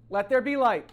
Let there be light.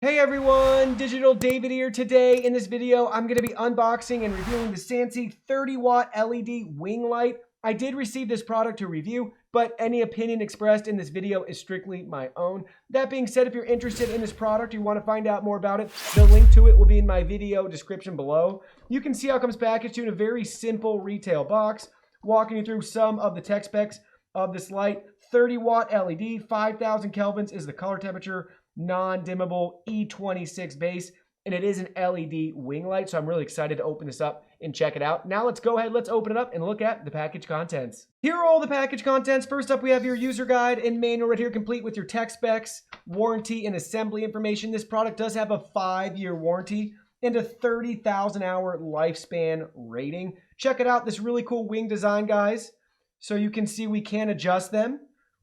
Hey everyone, Digital David here. Today in this video, I'm going to be unboxing and reviewing the SANSI 30-watt LED wing light. I did receive this product to review, but any opinion expressed in this video is strictly my own. That being said, if you're interested in this product, you want to find out more about it, the link to it will be in my video description below. You can see how it comes packaged in a very simple retail box, walking you through some of the tech specs of this light. 30-watt LED, 5,000 kelvins is the color temperature, non-dimmable E26 base, and it is an LED wing light, so I'm really excited to open this up and check it out. Now let's go ahead, let's open it up and look at the package contents. Here are all the package contents. First up, we have your user guide and manual right here, complete with your tech specs, warranty, and assembly information. This product does have a 5-year warranty and a 30,000 hour lifespan rating. Check it out, this really cool wing design, guys. So you can see we can adjust them.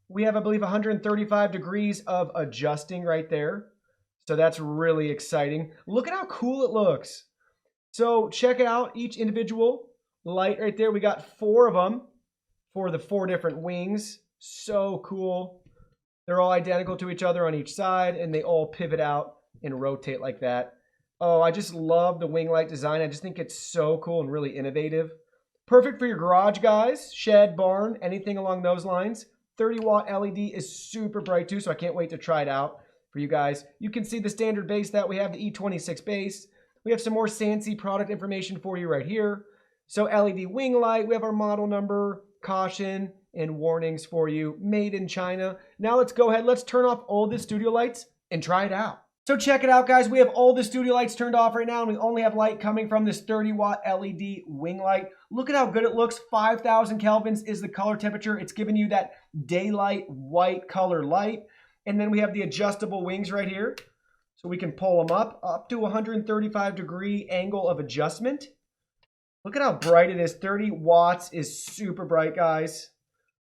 We have, I believe, 135 degrees of adjusting right there. So that's really exciting. Look at how cool it looks. So check it out, each individual light right there. We got 4 of them for the 4 different wings. So cool. They're all identical to each other on each side, and they all pivot out and rotate like that. Oh, I just love the wing light design. I just think it's so cool and really innovative. Perfect for your garage, guys, shed, barn, anything along those lines. 30-watt LED is super bright too, so I can't wait to try it out for you guys. You can see the standard base that we have, the E26 base. We have some more SANSI product information for you right here. So LED wing light, we have our model number, caution, and warnings for you, made in China. Now let's go ahead, let's turn off all the studio lights and try it out. So check it out, guys. We have all the studio lights turned off right now, and we only have light coming from this 30-watt LED wing light. Look at how good it looks. 5,000 kelvins is the color temperature. It's giving you that daylight white color light. And then we have the adjustable wings right here. So we can pull them up to 135 degree angle of adjustment. Look at how bright it is. 30 watts is super bright, guys.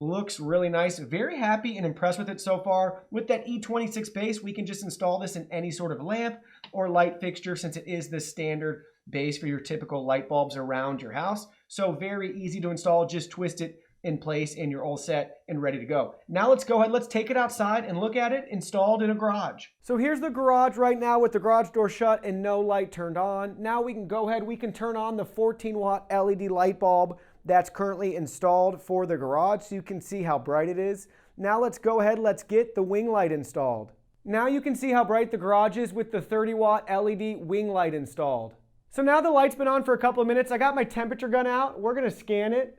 Looks really nice. Very happy and impressed with it so far. With that E26 base, we can just install this in any sort of lamp or light fixture, since it is the standard base for your typical light bulbs around your house. So very easy to install. Just twist it in place and you're all set and ready to go. Now let's go ahead, let's take it outside and look at it installed in a garage. So here's the garage right now with the garage door shut and no light turned on. Now we can go ahead, we can turn on the 14-watt LED light bulb that's currently installed for the garage, so you can see how bright it is. Now let's go ahead, let's get the wing light installed. Now you can see how bright the garage is with the 30-watt LED wing light installed. So now the light's been on for a couple of minutes. I got my temperature gun out. We're gonna scan it.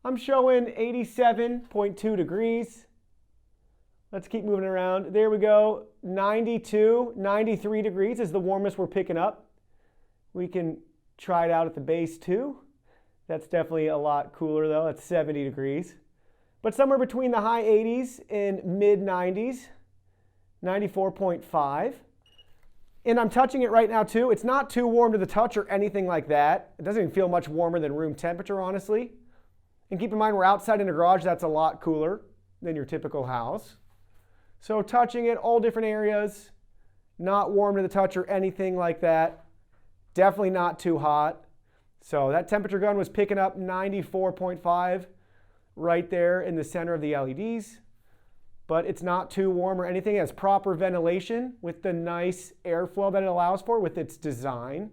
I'm showing 87.2 degrees. Let's keep moving around. There we go. 92, 93 degrees is the warmest we're picking up. We can try it out at the base too. That's definitely a lot cooler though. That's 70 degrees. But somewhere between the high 80s and mid 90s, 94.5. And I'm touching it right now too. It's not too warm to the touch or anything like that. It doesn't even feel much warmer than room temperature, honestly. And keep in mind, we're outside in a garage. That's a lot cooler than your typical house. So touching it, all different areas, not warm to the touch or anything like that. Definitely not too hot. So that temperature gun was picking up 94.5 right there in the center of the LEDs. But it's not too warm or anything. It has proper ventilation with the nice airflow that it allows for with its design.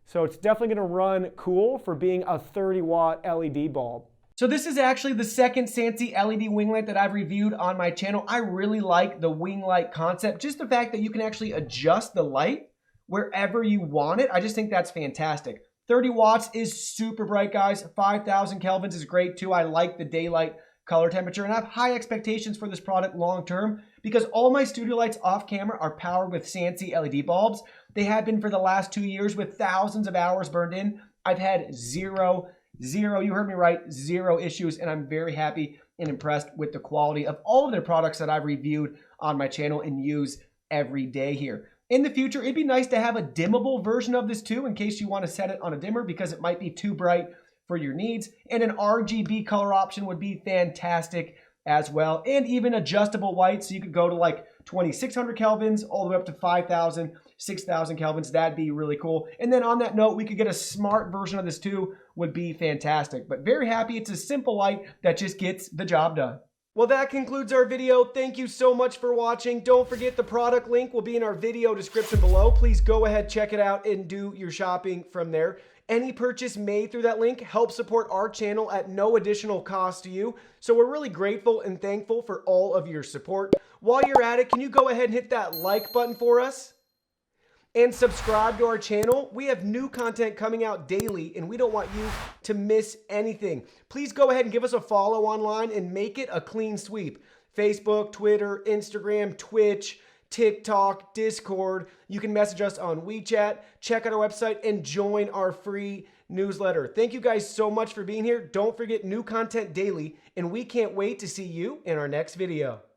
So it's definitely going to run cool for being a 30-watt LED bulb. So this is actually the second SANSI LED wing light that I've reviewed on my channel. I really like the wing light concept. Just the fact that you can actually adjust the light wherever you want it. I just think that's fantastic. 30 watts is super bright, guys. 5,000 kelvins is great too. I like the daylight color temperature, and I have high expectations for this product long term because all my studio lights off camera are powered with SANSI LED bulbs. They have been for the last 2 years with thousands of hours burned in. I've had zero, you heard me right, zero issues, and I'm very happy and impressed with the quality of all of their products that I've reviewed on my channel and use every day here. In the future, it'd be nice to have a dimmable version of this too, in case you want to set it on a dimmer because it might be too bright for your needs. And an RGB color option would be fantastic as well. And even adjustable white, so you could go to like 2600 kelvins all the way up to 5000, 6000 kelvins. That'd be really cool. And then on that note, we could get a smart version of this too would be fantastic. But very happy it's a simple light that just gets the job done. Well, that concludes our video. Thank you so much for watching. Don't forget the product link will be in our video description below. Please go ahead, check it out, and do your shopping from there. Any purchase made through that link helps support our channel at no additional cost to you. So we're really grateful and thankful for all of your support. While you're at it, can you go ahead and hit that like button for us? And subscribe to our channel. We have new content coming out daily, and we don't want you to miss anything. Please go ahead and give us a follow online and make it a clean sweep. Facebook, Twitter, Instagram, Twitch, TikTok, Discord. You can message us on WeChat, check out our website, and join our free newsletter. Thank you guys so much for being here. Don't forget new content daily, and we can't wait to see you in our next video.